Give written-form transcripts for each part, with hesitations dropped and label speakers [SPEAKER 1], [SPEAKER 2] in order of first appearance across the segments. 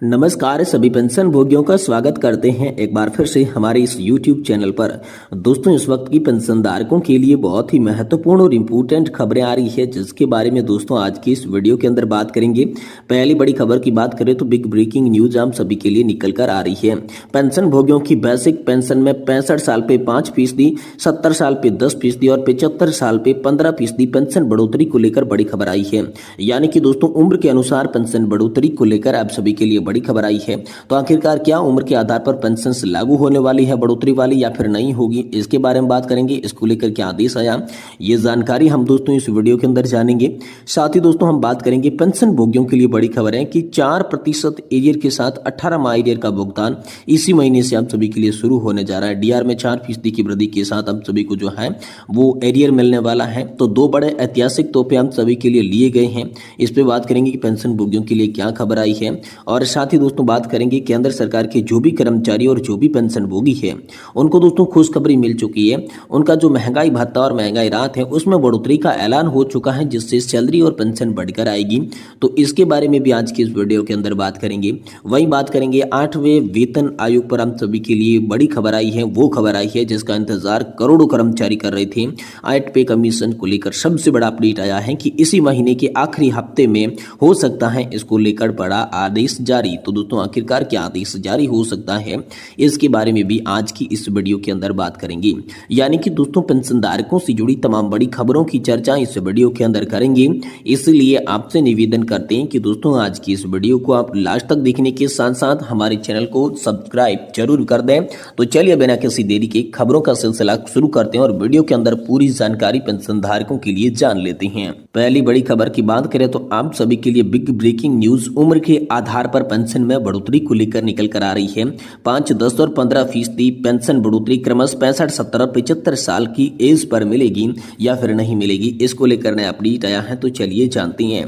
[SPEAKER 1] नमस्कार सभी पेंशन भोगियों का स्वागत करते हैं एक बार फिर से हमारे इस YouTube चैनल पर। दोस्तों इस वक्त की पेंशन धारकों के लिए बहुत ही महत्वपूर्ण और इम्पोर्टेंट खबरें आ रही है, जिसके बारे में दोस्तों आज की इस वीडियो के अंदर बात करेंगे। पहली बड़ी खबर की बात करें तो बिग ब्रेकिंग न्यूज हम सभी के लिए निकल कर आ रही है। पेंशन भोगियों की बेसिक पेंशन में 65 साल पे 5%, 70 साल पे 10% और 75 साल पे 15% पेंशन बढ़ोतरी को लेकर बड़ी खबर आई है। यानी कि दोस्तों उम्र के अनुसार पेंशन बढ़ोतरी को लेकर आप सभी के लिए बड़ी खबर आई है। तो आखिरकार क्या उम्र के आधार पर पेंशन लागू होने वाली है बढ़ोतरी वाली या फिर नहीं होगी, इसके बारे में बात करेंगे। इसको लेकर क्या आदेश आया, ये जानकारी हम दोस्तों इस वीडियो के अंदर जानेंगे। साथ ही दोस्तों हम बात करेंगे पेंशन भोगियों के लिए बड़ी खबर है कि 4% एरियर के साथ 18 माह एरियर का भुगतान इसी महीने से आप सभी के लिए शुरू होने जा रहा है। डीआर में 4% की वृद्धि के साथ आप सभी को जो है वो एरियर मिलने वाला है। तो दो बड़े ऐतिहासिक तोहफे हम सभी के लिए लिए गए हैं। इस पे बात करेंगे कि पेंशन भोगियों के लिए क्या खबर आई है, और साथ ही दोस्तों बात करेंगे केंद्र सरकार के जो भी कर्मचारी और जो भी पेंशन भोगी है उनको दोस्तों खुशखबरी मिल चुकी है। उनका जो महंगाई भत्ता और महंगाई राहत है उसमें बढ़ोतरी का ऐलान हो चुका है, जिससे सैलरी और पेंशन बढ़कर आएगी। तो इसके बारे में भी आज की इस वीडियो के अंदर बात करेंगे। वहीं बात करेंगे 8वें वेतन आयोग पर हम सभी के लिए बड़ी खबर आई है। वो खबर आई है जिसका इंतजार करोड़ों कर्मचारी कर रहे थे। 8 पे कमीशन को लेकर सबसे बड़ा अपडेट आया है कि इसी महीने के आखिरी हफ्ते में हो सकता है इसको लेकर बड़ा आदेश जारी। तो दोस्तों आखिरकार क्या आदेश जारी हो सकता है, इसके बारे में भी आज की इस वीडियो के अंदर बात करेंगे। यानी कि दोस्तों पेंशन धारकों से जुड़ी तमाम बड़ी खबरों की चर्चा इस वीडियो के अंदर करेंगे। इसलिए आपसे निवेदन करते हैं कि दोस्तों आज की इस वीडियो को आप लास्ट तक देखने के साथ साथ हमारे चैनल को सब्सक्राइब जरूर कर दें। तो चलिए बिना किसी देरी के खबरों का सिलसिला शुरू करते हैं और वीडियो के अंदर पूरी जानकारी पेंशन धारकों के लिए जान लेते हैं। पहली बड़ी खबर की बात करें तो आप सभी के लिए बिग ब्रेकिंग न्यूज उम्र के आधार पर पेंशन में बढ़ोतरी को लेकर निकल कर आ रही है। 5, 10 और 15% पेंशन बढ़ोतरी क्रमश 65, 70, 75 साल की एज पर मिलेगी या फिर नहीं मिलेगी, इसको लेकर नया अपडेट आया है। तो चलिए जानते हैं।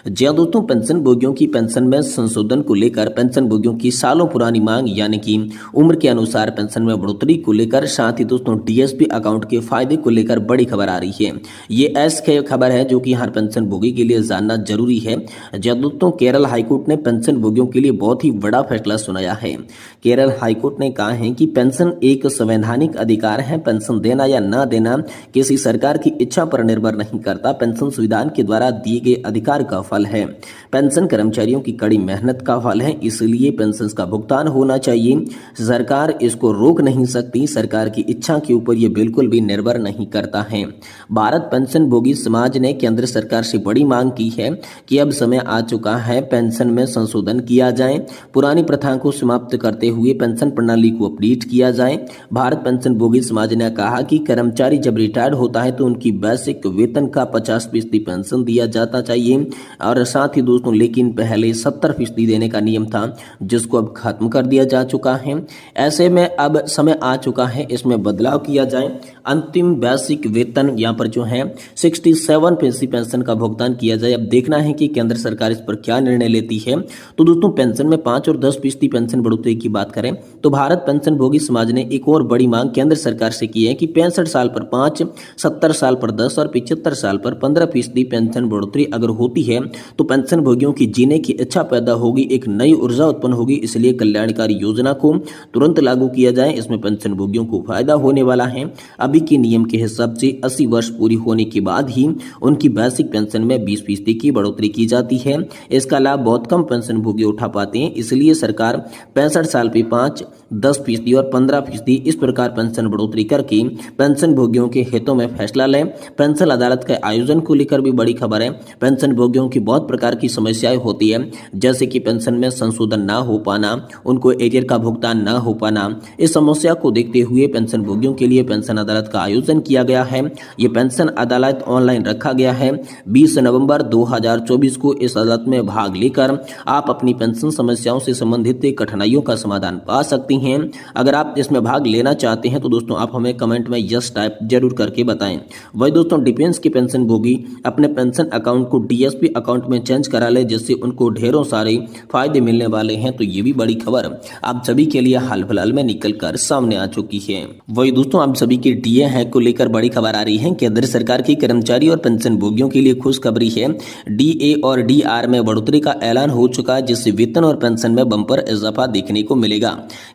[SPEAKER 1] जी हां दोस्तों, पेंशन भोगियों की पेंशन में संशोधन को लेकर पेंशन भोगियों की सालों पुरानी मांग यानी कि उम्र के अनुसार पेंशन में बढ़ोतरी को लेकर, साथ ही दोस्तों डीएसपी अकाउंट के फायदे को लेकर बड़ी खबर आ रही है। ये ऐसी खबर है जो कि हर पेंशन भोगी के लिए जानना जरूरी है। जी हां दोस्तों, केरल हाईकोर्ट ने पेंशन भोगियों के लिए बहुत ही बड़ा फैसला सुनाया है। केरल हाईकोर्ट ने कहा है कि पेंशन एक संवैधानिक अधिकार है। पेंशन देना या न देना किसी सरकार की इच्छा पर निर्भर नहीं करता। पेंशन संविधान के द्वारा दिए गए अधिकार का फल है। पेंशन कर्मचारियों की कड़ी मेहनत का फल है, इसलिए पेंशन का भुगतान होना चाहिए। सरकार इसको रोक नहीं सकती। सरकार की इच्छा के ऊपर यह बिल्कुल भी निर्भर नहीं करता है। भारत पेंशन भोगी समाज ने केंद्र सरकार से बड़ी मांग की है कि अब समय आ चुका है पेंशन में संशोधन किया जाए। पुरानी प्रथा को समाप्त करते हुए पेंशन प्रणाली को अपडेट किया जाए। भारत पेंशन भोगी समाज ने कहा कि कर्मचारी जब रिटायर्ड होता है तो उनकी बेसिक वेतन का 50% पेंशन दिया जाता चाहिए, और साथ ही दोस्तों लेकिन पहले 70% देने का नियम था, जिसको अब खत्म कर दिया जा चुका है। ऐसे में अब समय आ चुका है इसमें बदलाव किया जाए। अंतिम बेसिक वेतन यहाँ पर जो है 67% पेंशन का भुगतान किया जाए। अब देखना है कि केंद्र सरकार इस पर क्या निर्णय लेती है। तो दोस्तों पेंशन में 5 और 10% पेंशन बढ़ोतरी की बात करें तो भारत पेंशन भोगी समाज ने एक और बड़ी मांग केंद्र सरकार से की है कि 65 साल पर 5, 70 साल पर 10 और 75 साल पर 15% पेंशन बढ़ोतरी अगर होती है तो पेंशन भोगियों की जीने की इच्छा पैदा होगी, एक नई ऊर्जा उत्पन्न होगी। इसलिए कल्याणकारी योजना को तुरंत लागू किया जाए। इसमें पेंशन भोगियों को फायदा होने वाला है। अभी के नियम के हिसाब से 80 वर्ष पूरी होने के बाद ही उनकी बेसिक पेंशन में 20% की बढ़ोतरी की जाती है। इसका लाभ बहुत कम पेंशन भोगी उठा पाते हैं, इसलिए सरकार 65 साल पे 5, 10% और 15% इस प्रकार पेंशन बढ़ोतरी करके पेंशन भोगियों के हितों में फैसला लें। पेंशन अदालत के आयोजन को लेकर भी बड़ी खबर है। पेंशन भोगियों की बहुत प्रकार की समस्याएं होती है, जैसे कि पेंशन में संशोधन ना हो पाना, उनको एरियर का भुगतान ना हो पाना। इस समस्या को देखते हुए पेंशन भोगियों के लिए पेंशन अदालत का आयोजन किया गया है। ये पेंशन अदालत ऑनलाइन रखा गया है। 20 नवंबर 2024 को इस अदालत में भाग लेकर आप अपनी पेंशन समस्याओं से संबंधित कठिनाइयों का समाधान पा सकती हैं। अगर आप इसमें भाग लेना चाहते हैं तो दोस्तों आप हमें कमेंट में यस टाइप जरूर करके बताएं। वही दोस्तों डिफेंस के पेंशन भोगी अपने पेंशन अकाउंट को डीएसपी अकाउंट में चेंज करा ले, जिससे उनको ढेरों सारे फायदे मिलने वाले हैं। तो ये भी बड़ी खबर आप सभी के लिए हाल फिलहाल में निकल कर सामने आ चुकी है। वही दोस्तों आप सभी के डीए हैक को लेकर बड़ी खबर आ रही है। केंद्र सरकार की कर्मचारी और पेंशन भोगियों के लिए खुशखबरी है। डीए और डीआर में बढ़ोतरी का ऐलान हो चुका है, जिससे वेतन और पेंशन में बम्पर इजाफा देखने को मिलेगा।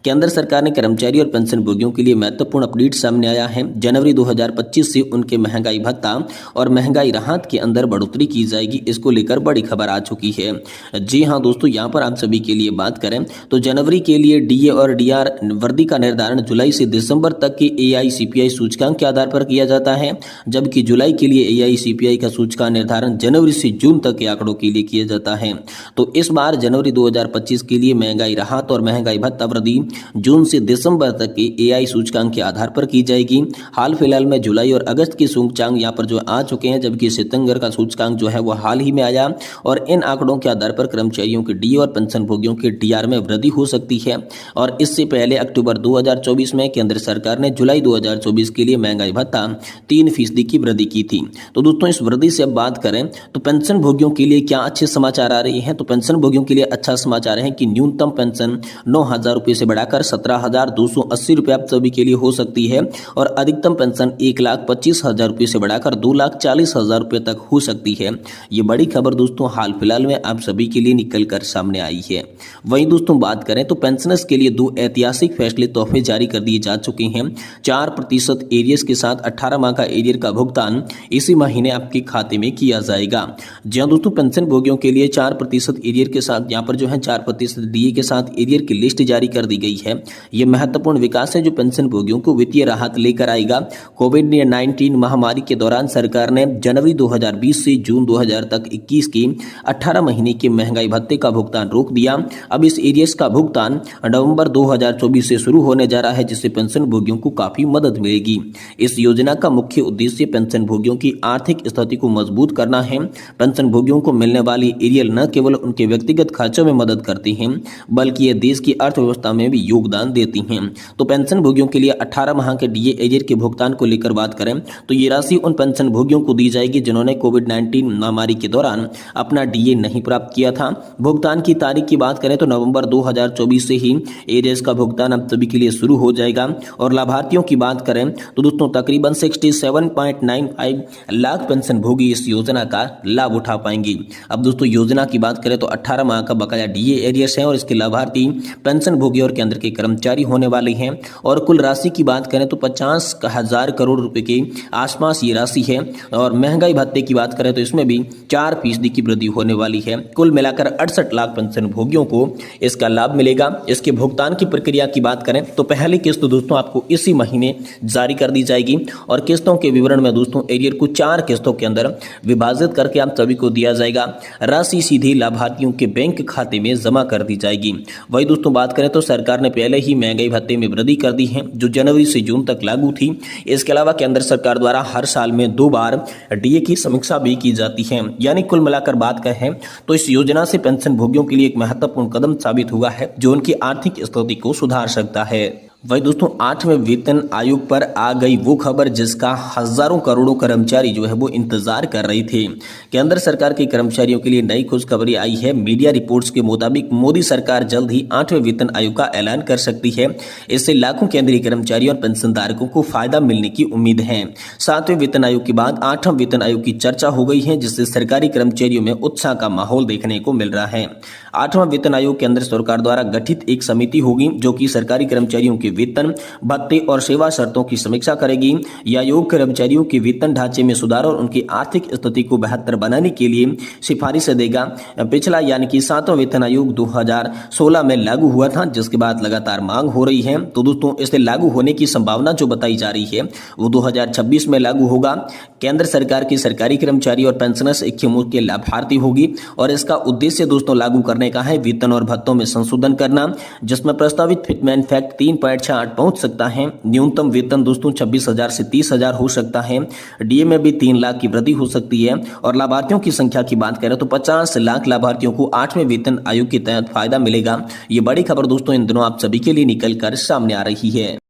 [SPEAKER 1] केंद्र सरकार ने कर्मचारी और पेंशन भोगियों के लिए महत्वपूर्ण अपडेट सामने आया है। जनवरी 2025 से उनके महंगाई भत्ता और महंगाई राहत के अंदर बढ़ोतरी की जाएगी। इसको लेकर बड़ी खबर आ चुकी है। जी हाँ दोस्तों, यहाँ पर आप सभी के लिए बात करें तो जनवरी के लिए डीए और डीआर वर्दी का निर्धारण जुलाई से दिसंबर तक के एआईसीपीआई सूचकांक के आधार पर किया जाता है, जबकि जुलाई के लिए एआईसीपीआई का सूचकांक निर्धारण जनवरी से जून तक के आंकड़ों के लिए किया जाता है। तो इस बार जनवरी 2025 के लिए महंगाई राहत और महंगाई भत्ता वृद्धि जून से दिसंबर तक के एआई सूचकांक के आधार पर की जाएगी। हाल फिलहाल में जुलाई और अगस्त के सूचकांक यहाँ पर जो आ चुके हैं, जबकि सितंबर का सूचकांक जो है वो हाल ही में आया और इन आंकड़ों के आधार पर कर्मचारियों के डी और पेंशन भोगियों के डीआर में वृद्धि हो सकती है। और इससे पहले अक्टूबर 2024 में केंद्र सरकार ने जुलाई 2024 के लिए महंगाई भत्ता 3% की वृद्धि की थी। तो दोस्तों, इस वृद्धि से अब बात करें तो पेंशन भोगियों के लिए क्या अच्छे समाचार आ रहे हैं। तो पेंशन भोगियों के लिए अच्छा समाचार है कि न्यूनतम पेंशन 9,000 रुपये से बढ़ाकर 17,280 रुपये आप सभी के लिए हो सकती है और अधिकतम पेंशन 1,25,000 रुपये से बढ़ाकर 2,40,000 रुपये तक हो सकती है। ये बड़ी खबर दोस्तों हाल फिलहाल में आप सभी के लिए निकल कर सामने आई है। वहीं दोस्तों बात करें तो पेंशनर्स के लिए 2 ऐतिहासिक फैसले तोहफे जारी कर दिए जा चुके हैं। 4% एरियर्स के साथ 18 माह का एरियर का भुगतान इसी महीने आपके खाते में किया जाएगा। जी हाँ दोस्तों, पेंशन भोगियों के लिए 4% एरियर के साथ यहाँ पर जो है 4% डीए के साथ एरियर की लिस्ट जारी कर दी गई है। यह महत्वपूर्ण विकास है जो पेंशन भोगियों को वित्तीय राहत लेकर आएगा। कोविड-19 महामारी के दौरान सरकार ने जनवरी 2020 से जून 2000 तक 21 की 18 महीने के महंगाई भत्ते का भुगतान रोक दिया। अब इस एरियर्स का भुगतान नवंबर 2024 से शुरू होने जा रहा है, जिससे पेंशन भोगियों को काफी मदद मिलेगी। इस योजना का मुख्य उद्देश्य पेंशन भोगियों की आर्थिक स्थिति को मजबूत करना है। पेंशन भोगियों को मिलने वाली एरियर न केवल उनके व्यक्तिगत खर्चों में मदद करती हैं, बल्कि ये देश की अर्थव्यवस्था में भी योगदान देती हैं। तो पेंशन भोगियों के लिए 18 माह के डीए एरियर के भुगतान को लेकर बात करें तो ये राशि उन पेंशन भोगियों को दी जाएगी जिन्होंने कोविड-19 महामारी के दौरान अपना डीए नहीं प्राप्त किया था। भुगतान की तारीख की बात करें तो नवंबर 2024 से ही एरियर्स का भुगतान अब सभी के लिए शुरू हो जाएगा। और लाभार्थियों की बात करें तो दोस्तों तकरीबन 67.95 लाख पेंशन भोगी इस योजना का लाभ उठा पाएंगे। अब दोस्तों योजना की बात करें तो 18 माह का बकाया डीए एरियर्स है और इसके लाभार्थी पेंशन भोगी और केंद्र के कर्मचारी होने वाले हैं। और कुल राशि की बात करें तो 50,000 करोड़ रुपए के आसपास ये राशि है। और महंगाई भत्ते की बात करें तो इसमें भी 4% की वृद्धि होने वाली है। कुल मिलाकर 68 लाख पेंशन भोगियों को इसका लाभ मिलेगा। इसके भुगतान की प्रक्रिया की बात करें तो पहली किस्त दोस्तों आपको इसी महीने जारी कर दी जाएगी और किस्तों के विवरण में दोस्तों एरियर को 4 किस्तों के अंदर विभाजित करके आप सभी को दिया जाएगा। राशि सीधी लाभार्थियों के बैंक खाते में जमा कर दी जाएगी। वही दोस्तों बात करें तो सरकार ने पहले ही महंगाई भत्ते में वृद्धि कर दी है, जो जनवरी से जून तक लागू थी। इसके अलावा केंद्र सरकार द्वारा हर साल में 2 बार डीए की समीक्षा भी की जाती है। यानी कुल मिलाकर बात करें तो इस योजना से पेंशन भोगियों के लिए एक महत्वपूर्ण कदम साबित हुआ है, जो उनकी आर्थिक स्थिति को सुधार सकता है। वही दोस्तों 8वें वेतन आयोग पर आ गई वो खबर जिसका हजारों करोड़ों कर्मचारी जो है वो इंतजार कर रहे थे। केंद्र सरकार के कर्मचारियों के लिए नई खुशखबरी आई है। मीडिया रिपोर्ट्स के मुताबिक मोदी सरकार जल्द ही 8वें वेतन आयोग का ऐलान कर सकती है। इससे लाखों केंद्रीय कर्मचारी और पेंशनधारकों को फायदा मिलने की उम्मीद है। 7वें वेतन आयोग के बाद 8वां वेतन आयोग की चर्चा हो गई है, जिससे सरकारी कर्मचारियों में उत्साह का माहौल देखने को मिल रहा है। 8वां वेतन आयोग केंद्र सरकार द्वारा गठित एक समिति होगी जो कि सरकारी कर्मचारियों के वेतन, भत्ते और सेवा शर्तों की समीक्षा करेगी। यह आयोग कर्मचारियों के वेतन ढांचे में सुधार और उनकी आर्थिक स्थिति को बेहतर बनाने के लिए सिफारिशें देगा। पिछला यानी कि 7वां वेतन आयोग 2016 में लागू हुआ था, जिसके बाद लगातार मांग हो रही है। तो दोस्तों इससे लागू होने की संभावना जो बताई जा रही है वो 2026 में लागू होगा। केंद्र सरकार की सरकारी कर्मचारी और पेंशनर्स एक मुख्य लाभार्थी होगी और इसका उद्देश्य दोस्तों लागू करने का है वेतन और भत्तों में संशोधन करना, जिसमें प्रस्तावित फिटमेंट फैक्ट 3.68 पहुंच सकता है। न्यूनतम वेतन दोस्तों 26,000 से 30,000 हो सकता है। डीए में भी 3 लाख की वृद्धि हो सकती है। और लाभार्थियों की संख्या की बात करें तो 50 लाख लाभार्थियों को 8वें वेतन आयोग के तहत फायदा मिलेगा। ये बड़ी खबर दोस्तों इन दिनों आप सभी के लिए निकल कर सामने आ रही है।